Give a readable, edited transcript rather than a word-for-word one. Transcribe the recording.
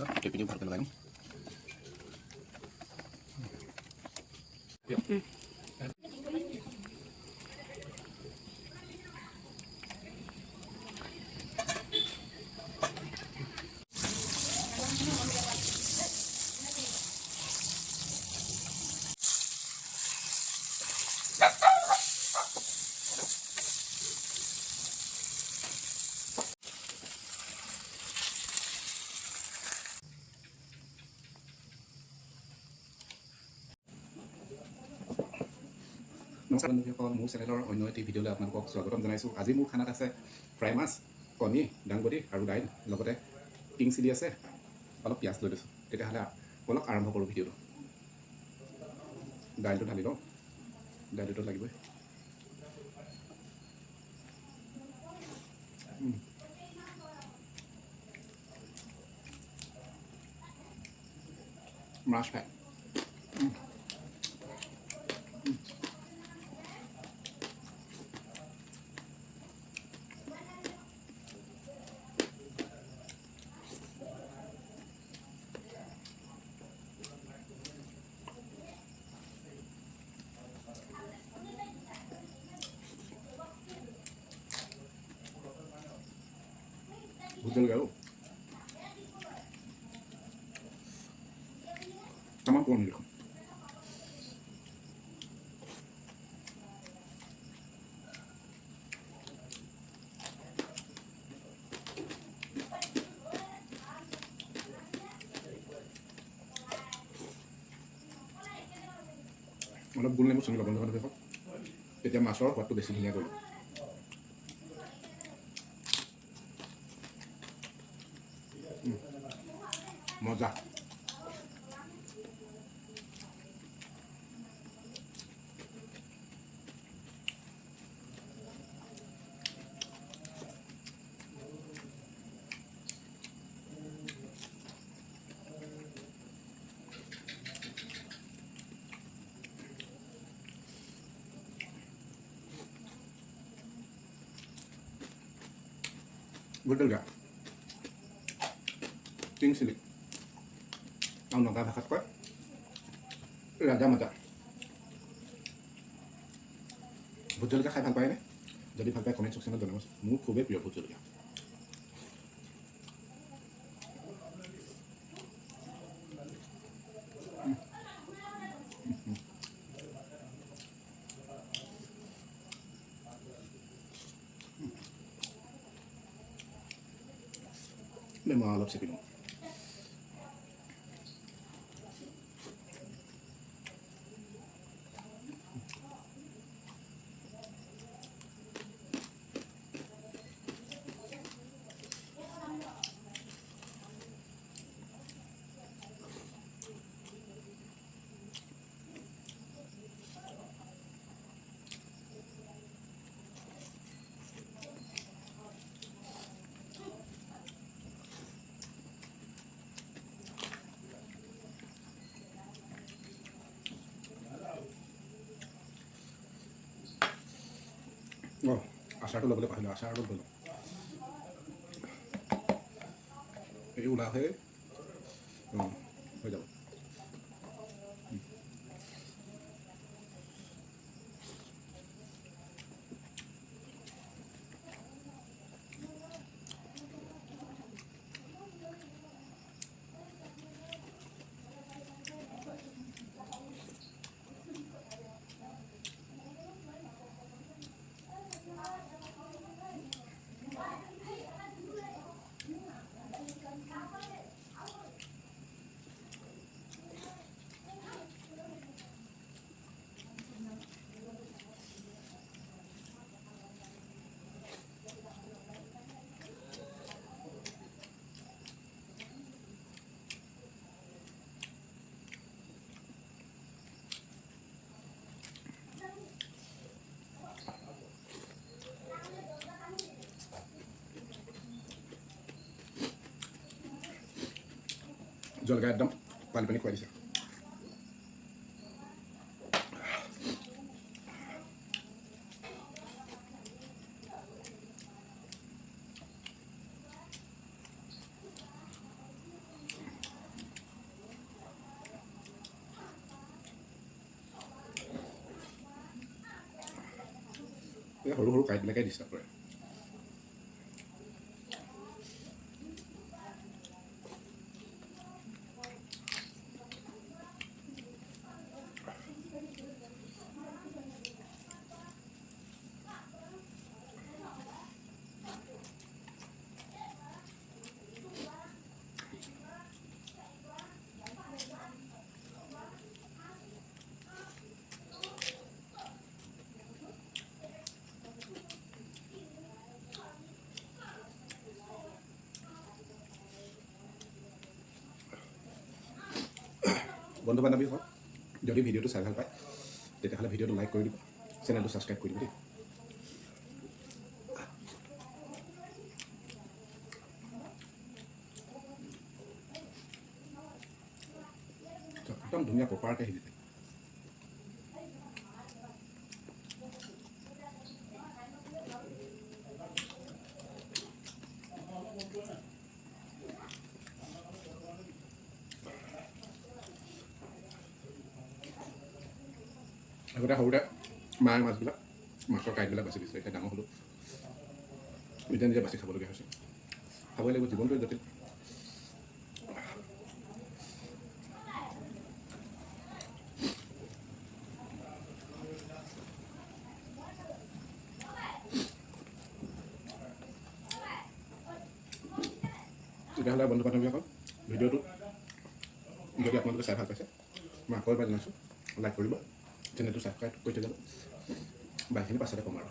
তাৰপিছত টেপিটো ভালকৈ লগাই দিম। নমস্কাৰ বন্ধুসকল, মোৰ চেনেলৰ অন্য এটি ভিডিঅ'লৈ আপোনালোকক স্বাগতম জনাইছোঁ। আজি মোৰ খানাত আছে ফ্ৰাই মাছ, কণী, দাংবডি আৰু দাইল, লগতে কিং চিলি আছে, অলপ পিঁয়াজ লৈ লৈছোঁ। তেতিয়াহ'লে অলপ আৰম্ভ কৰোঁ ভিডিঅ'টো। দাইলটো ঢালি লওঁ, দাইলটো লাগিবই। মাছ ফ্ৰাই ভোট জলকীয়া আৰু তামাম কণী দেখোন। অলপ গোল নেমু চেনি ল'ব লাগিব শেষত, তেতিয়া মাছৰ সোৱাদটো বেছি ধুনীয়া কৰিব। মজা। ভোট জলকীয়া, কিং চিলি আৰু নগা ভাষাত কয় ৰাজা মাজা। ভোট জলকীয়া খাই ভাল পায়নে? যদি ভাল পায় কমেণ্ট ছেকশ্যনত জনাব। মোৰ খুবেই প্ৰিয় ভোট জলকীয়া। নেমু অলপ চেপি লওঁ। আচাৰটো ল'বলৈ পাহৰিলোঁ, আচাৰটো লৈ লওঁ। এই ওলাহে হৈ যাব। জলকীয়া একদম পানী পানী খুৱাই দিছে। এই সৰু সৰু কাঁইটবিলাকে ডিষ্টাৰ্ব কৰে। বন্ধু বান্ধৱীসকল যদি ভিডিঅ'টো চাই ভাল পায় তেতিয়াহ'লে ভিডিঅ'টো লাইক কৰি দিব, চেনেলটো ছাবস্ক্ৰাইব কৰি দিব দেই। একদম ধুনীয়া প্ৰপাৰকৈ সিজিছে। আগতে সৰুতে মায়ে মাছবিলাক মাছৰ কাঁইটবিলাক বাছি দিছিলে, এতিয়া ডাঙৰ হ'লোঁ নিজে নিজে বাছি খাবলগীয়া হৈছে। খাবই লাগিব, জীৱনটোৱে জটিল। তেতিয়াহ'লে বন্ধু বান্ধৱীসকল ভিডিঅ'টো যদি আপোনালোকে চাই ভাল পাইছে মই আকৌ এবাৰ জনাইছোঁ লাইক কৰিব, চেনেলটো ছাবস্ক্ৰাইব কৰি থৈ যাব। বাকীখিনি পাছতে ক'ম আৰু।